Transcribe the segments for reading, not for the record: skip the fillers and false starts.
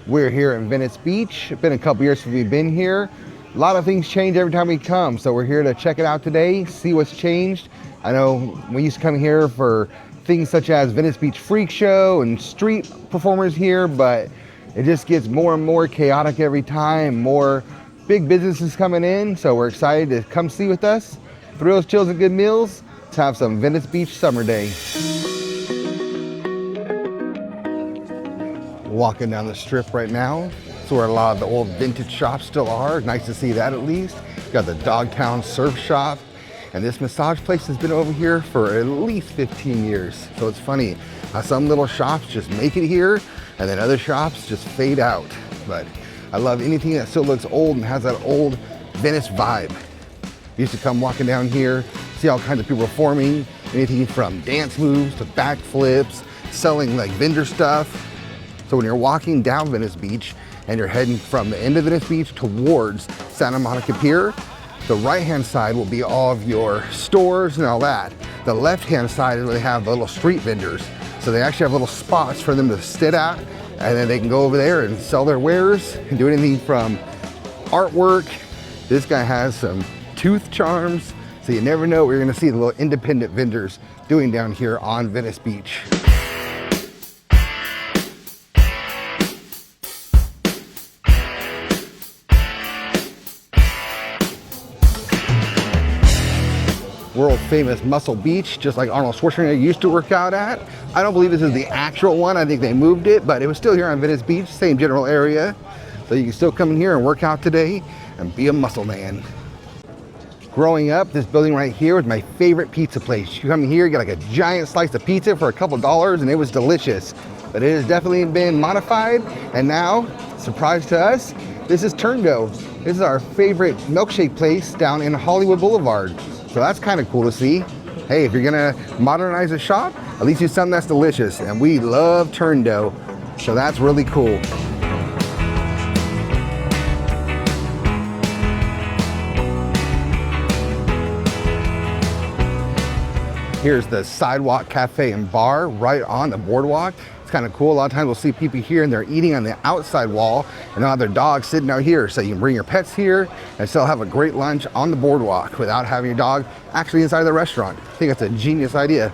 We're here in Venice Beach. It's been a couple years since we've been here. A lot of things change every time we come, so we're here to check it out today, see what's changed. I know we used to come here for things such as Venice Beach Freak Show and street performers here, but it just gets more and more chaotic every time, more big businesses coming in, so we're excited to come see with us. Thrills, chills, and good meals. Let's have some Venice Beach summer day. Walking down the strip right now. That's where a lot of the old vintage shops still are. Nice to see that at least. Got the Dogtown Surf Shop. And this massage place has been over here for at least 15 years. So it's funny how some little shops just make it here and then other shops just fade out. But I love anything that still looks old and has that old Venice vibe. Used to come walking down here, see all kinds of people performing, anything from dance moves to backflips, selling like vendor stuff. So when you're walking down Venice Beach and you're heading from the end of Venice Beach towards Santa Monica Pier, the right-hand side will be all of your stores and all that. The left-hand side is where they have the little street vendors. So they actually have little spots for them to sit at, and then they can go over there and sell their wares and do anything from artwork. This guy has some tooth charms. So you never know what you're gonna see the little independent vendors doing down here on Venice Beach. World famous Muscle Beach, just like Arnold Schwarzenegger used to work out at. I don't believe this is the actual one. I think they moved it, but it was still here on Venice Beach, same general area. So you can still come in here and work out today and be a muscle man. Growing up, this building right here was my favorite pizza place. You come here, you get like a giant slice of pizza for a couple dollars and it was delicious. But it has definitely been modified, and now, surprise to us, this is Turndo. This is our favorite milkshake place down in Hollywood Boulevard. So that's kind of cool to see. Hey, if you're gonna modernize a shop, at least use something that's delicious. And we love Turndo, so that's really cool. Here's the Sidewalk Cafe and Bar right on the boardwalk. It's kind of cool. A lot of times we'll see people here and they're eating on the outside wall and they'll have their dogs sitting out here. So you can bring your pets here and still have a great lunch on the boardwalk without having your dog actually inside the restaurant. I think that's a genius idea.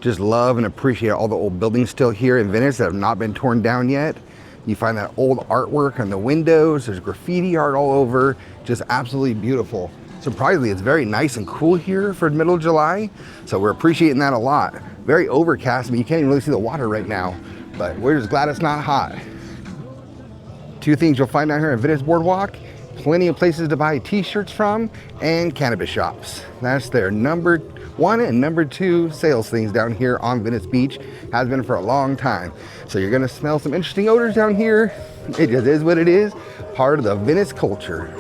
Just love and appreciate all the old buildings still here in Venice that have not been torn down yet. You find that old artwork on the windows. There's graffiti art all over. Just absolutely beautiful. Surprisingly, it's very nice and cool here for the middle of July, so we're appreciating that a lot. Very overcast, I mean, you can't even really see the water right now, but we're just glad it's not hot. Two things you'll find down here at Venice Boardwalk: plenty of places to buy t-shirts from, and cannabis shops. That's their number one and number two sales things down here on Venice Beach. Has been for a long time. So you're gonna smell some interesting odors down here. It just is what it is, part of the Venice culture.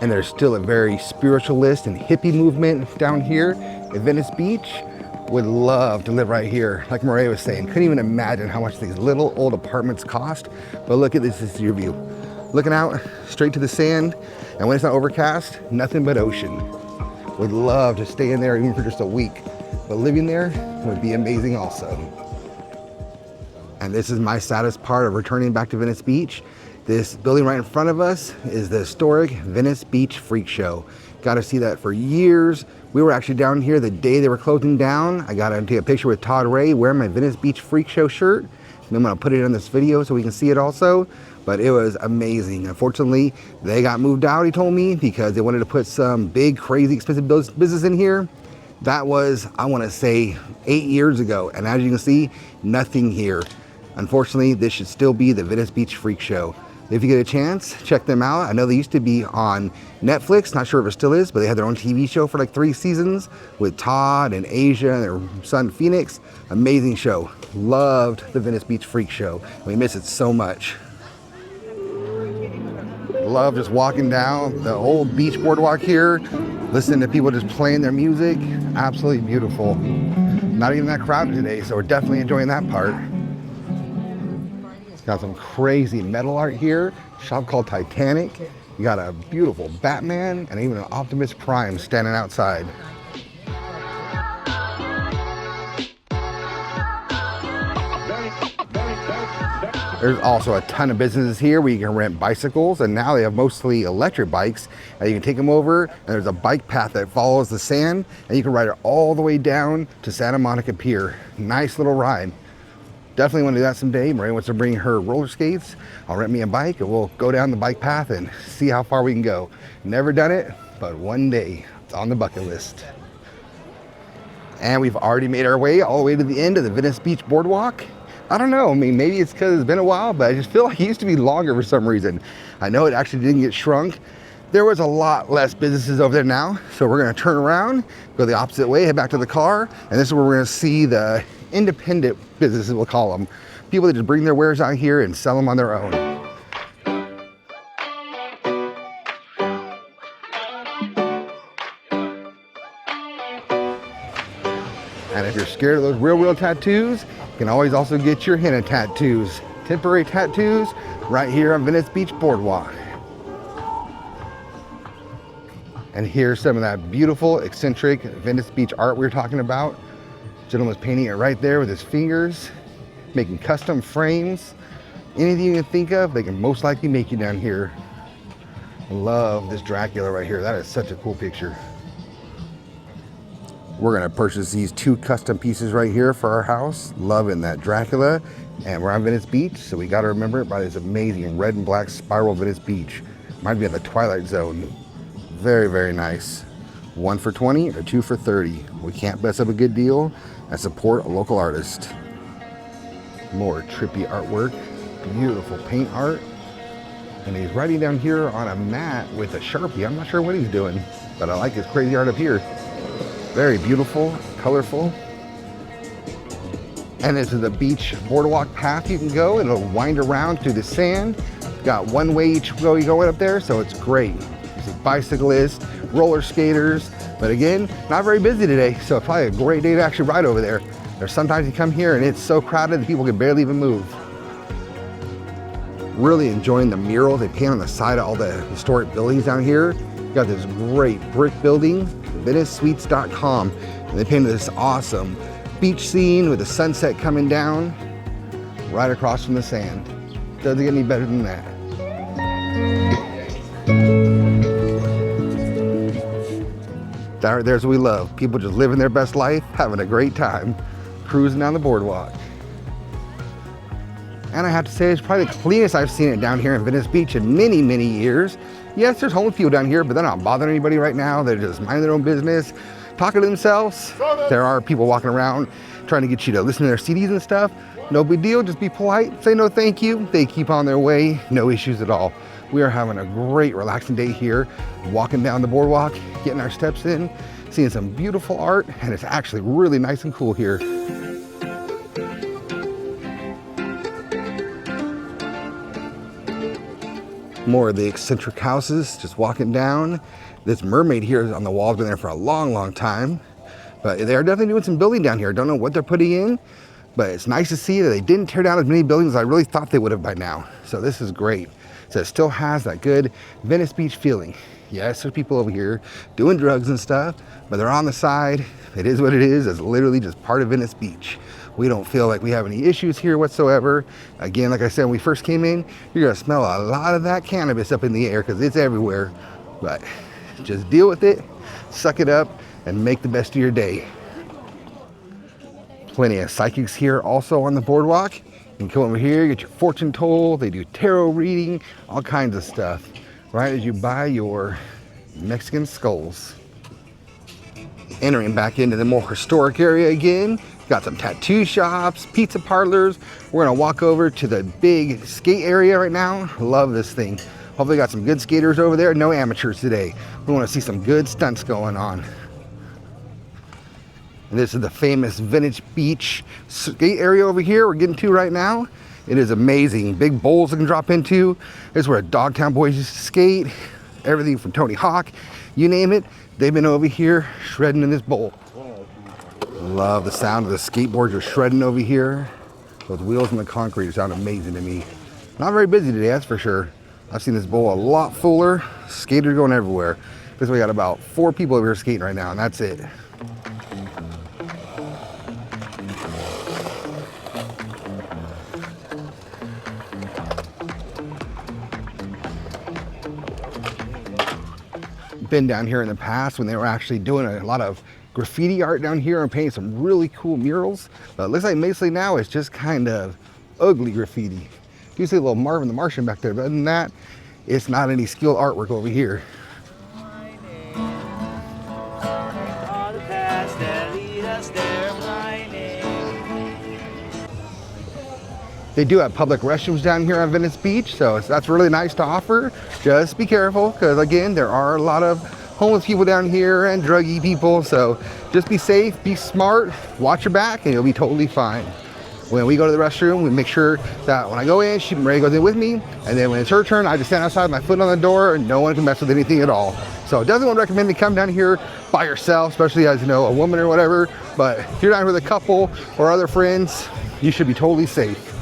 And there's still a very spiritualist and hippie movement down here at Venice Beach. Would love to live right here. Like Maria was saying, couldn't even imagine how much these little old apartments cost. But look at this is your view. Looking out straight to the sand, and when it's not overcast, nothing but ocean. Would love to stay in there even for just a week. But living there would be amazing also. And this is my saddest part of returning back to Venice Beach. This building right in front of us is the historic Venice Beach Freak Show. Got to see that for years. We were actually down here the day they were closing down. I got to take a picture with Todd Ray wearing my Venice Beach Freak Show shirt. And I'm going to put it in this video so we can see it also. But it was amazing. Unfortunately, they got moved out, he told me, because they wanted to put some big, crazy, expensive business in here. That was, I want to say, 8 years ago. And as you can see, nothing here. Unfortunately, this should still be the Venice Beach Freak Show. If you get a chance, check them out. I know they used to be on Netflix, not sure if it still is, but they had their own TV show for like 3 seasons with Todd and Asia and their son Phoenix. Amazing show. Loved the Venice Beach Freak Show. We miss it so much. Love just walking down the old beach boardwalk here, listening to people just playing their music. Absolutely beautiful. Not even that crowded today, so we're definitely enjoying that part. Got some crazy metal art here. Shop called Titanic. You got a beautiful Batman and even an Optimus Prime standing outside. There's also a ton of businesses here where you can rent bicycles, and now they have mostly electric bikes. And you can take them over, and there's a bike path that follows the sand, and you can ride it all the way down to Santa Monica Pier. Nice little ride. Definitely want to do that someday. Maria wants to bring her roller skates. I'll rent me a bike, and we'll go down the bike path and see how far we can go. Never done it, but one day it's on the bucket list. And we've already made our way all the way to the end of the Venice Beach Boardwalk. I don't know, I mean, maybe it's because it's been a while, but I just feel like it used to be longer for some reason. I know it actually didn't get shrunk. There was a lot less businesses over there now, so we're gonna turn around, go the opposite way, head back to the car, and this is where we're gonna see the independent businesses, we'll call them. People that just bring their wares out here and sell them on their own. And if you're scared of those real tattoos, you can always also get your henna tattoos. Temporary tattoos right here on Venice Beach Boardwalk. And here's some of that beautiful, eccentric Venice Beach art we were talking about. Gentleman's painting it right there with his fingers, making custom frames. Anything you can think of, they can most likely make you down here. I love this Dracula right here. That is such a cool picture. We're gonna purchase these 2 custom pieces right here for our house. Loving that Dracula. And we're on Venice Beach, so we gotta remember it by this amazing red and black spiral Venice Beach. Might be in the Twilight Zone. Very, very nice. 1 for 20 or 2 for 30. We can't mess up a good deal and support a local artist. More trippy artwork, beautiful paint art. And he's writing down here on a mat with a Sharpie. I'm not sure what he's doing, but I like his crazy art up here. Very beautiful, colorful. And this is a beach boardwalk path you can go. It'll wind around through the sand. Got one way each way going up there, so it's great. You see bicyclists, roller skaters, but again, not very busy today, so probably a great day to actually ride over there. There's sometimes you come here and it's so crowded that people can barely even move. Really enjoying the murals they paint on the side of all the historic buildings down here. Got this great brick building, VeniceSuites.com, and they painted this awesome beach scene with the sunset coming down right across from the sand. Doesn't get any better than that. There's what we love. People just living their best life, having a great time, cruising down the boardwalk. And I have to say, it's probably the cleanest I've seen it down here in Venice Beach in many, many years. Yes, there's homeless people down here, but they're not bothering anybody right now. They're just minding their own business, talking to themselves. There are people walking around trying to get you to listen to their CDs and stuff. No big deal, just be polite, say no thank you. They keep on their way, no issues at all. We are having a great relaxing day here, walking down the boardwalk, getting our steps in, seeing some beautiful art, and it's actually really nice and cool here. More of the eccentric houses, just walking down. This mermaid here on the wall has been there for a long, long time. But they are definitely doing some building down here. Don't know what they're putting in, but it's nice to see that they didn't tear down as many buildings as I really thought they would have by now. So this is great. So it still has that good Venice Beach feeling. Yes, there's people over here doing drugs and stuff, but they're on the side. It is what it is. It's literally just part of Venice Beach. We don't feel like we have any issues here whatsoever. Again, like I said, when we first came in, you're gonna smell a lot of that cannabis up in the air because it's everywhere. But just deal with it, suck it up, and make the best of your day. Plenty of psychics here also on the boardwalk. You can come over here, get your fortune told. They do tarot reading, all kinds of stuff, right as you buy your Mexican skulls. Entering back into the more historic area again. Got some tattoo shops, pizza parlors. We're gonna walk over to the big skate area right now. Love this thing. Hopefully got some good skaters over there, no amateurs today. We wanna see some good stunts going on. And this is the famous Venice Beach skate area over here we're getting to right now. It is amazing. Big bowls you can drop into. This is where Dogtown boys used to skate. Everything from Tony Hawk, you name it. They've been over here shredding in this bowl. Love the sound of the skateboards are shredding over here. Those wheels in the concrete sound amazing to me. Not very busy today, that's for sure. I've seen this bowl a lot fuller. Skaters going everywhere. Because we got about 4 people over here skating right now, and that's it. been down here in the past when they were actually doing a lot of graffiti art down here and painting some really cool murals. But it looks like mostly now it's just kind of ugly graffiti. You see a little Marvin the Martian back there, but other than that, it's not any skilled artwork over here. They do have public restrooms down here on Venice Beach, so that's really nice to offer. Just be careful, because again, there are a lot of homeless people down here and druggy people, so just be safe, be smart, watch your back, and you'll be totally fine. When we go to the restroom, we make sure that when I go in, Maria goes in with me, and then when it's her turn, I just stand outside, my foot on the door, and no one can mess with anything at all. So definitely would recommend to come down here by yourself, especially as, you know, a woman or whatever. But if you're down here with a couple or other friends, you should be totally safe.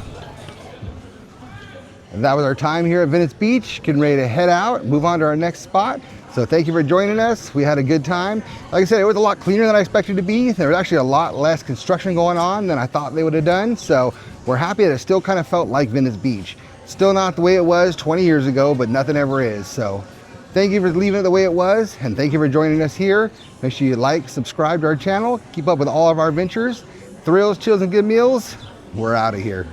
And that was our time here at Venice Beach. Getting ready to head out, move on to our next spot. So thank you for joining us. We had a good time. Like I said, it was a lot cleaner than I expected it to be. There was actually a lot less construction going on than I thought they would have done. So we're happy that it still kind of felt like Venice Beach. Still not the way it was 20 years ago, but nothing ever is. So thank you for leaving it the way it was. And thank you for joining us here. Make sure you like, subscribe to our channel. Keep up with all of our adventures. Thrills, chills, and good meals. We're out of here.